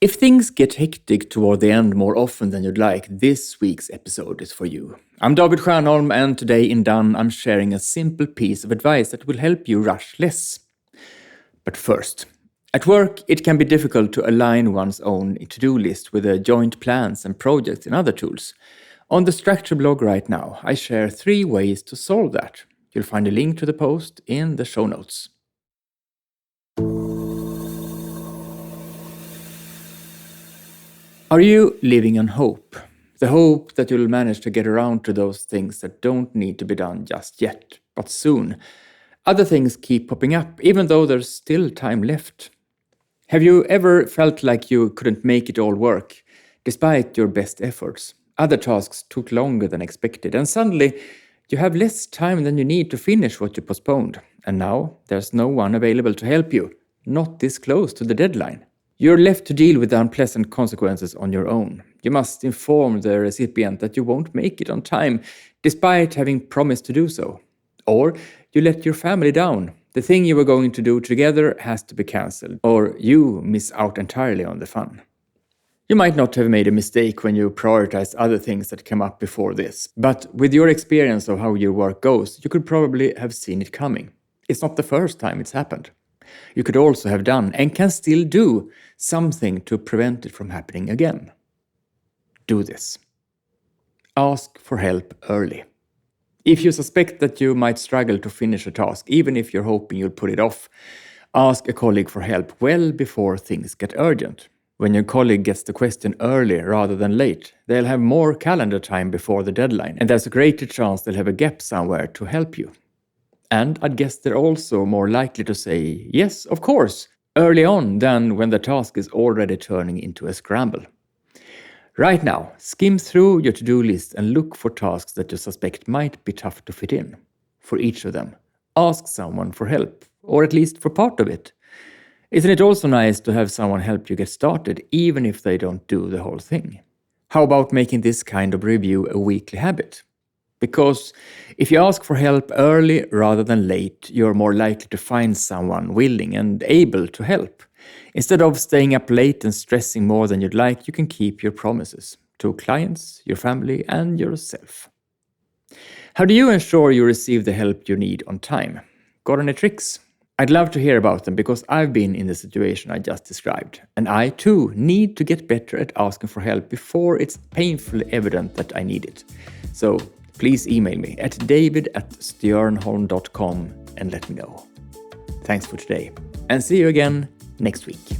If things get hectic toward the end more often than you'd like, this week's episode is for you. I'm David Stiernholm, and today in Done, I'm sharing a simple piece of advice that will help you rush less. But first, at work, it can be difficult to align one's own to-do list with the joint plans and projects in other tools. On the Structure blog right now, I share 3 ways to solve that. You'll find a link to the post in the show notes. Are you living on hope? The hope that you'll manage to get around to those things that don't need to be done just yet, but soon. Other things keep popping up, even though there's still time left. Have you ever felt like you couldn't make it all work, despite your best efforts? Other tasks took longer than expected, and suddenly you have less time than you need to finish what you postponed. And now there's no one available to help you, not this close to the deadline. You're left to deal with the unpleasant consequences on your own. You must inform the recipient that you won't make it on time, despite having promised to do so. Or you let your family down. The thing you were going to do together has to be cancelled, or you miss out entirely on the fun. You might not have made a mistake when you prioritized other things that came up before this, but with your experience of how your work goes, you could probably have seen it coming. It's not the first time it's happened. You could also have done, and can still do, something to prevent it from happening again. Do this. Ask for help early. If you suspect that you might struggle to finish a task, even if you're hoping you'll put it off, ask a colleague for help well before things get urgent. When your colleague gets the question early rather than late, they'll have more calendar time before the deadline, and there's a greater chance they'll have a gap somewhere to help you. And I'd guess they're also more likely to say, yes, of course, early on than when the task is already turning into a scramble. Right now, skim through your to-do list and look for tasks that you suspect might be tough to fit in. For each of them, ask someone for help, or at least for part of it. Isn't it also nice to have someone help you get started, even if they don't do the whole thing? How about making this kind of review a weekly habit? Because if you ask for help early rather than late, you're more likely to find someone willing and able to help. Instead of staying up late and stressing more than you'd like, you can keep your promises to clients, your family, and yourself. How do you ensure you receive the help you need on time? Got any tricks? I'd love to hear about them because I've been in the situation I just described. And I too need to get better at asking for help before it's painfully evident that I need it. So please email me at david@stiernholm.com and let me know. Thanks for today, and see you again next week.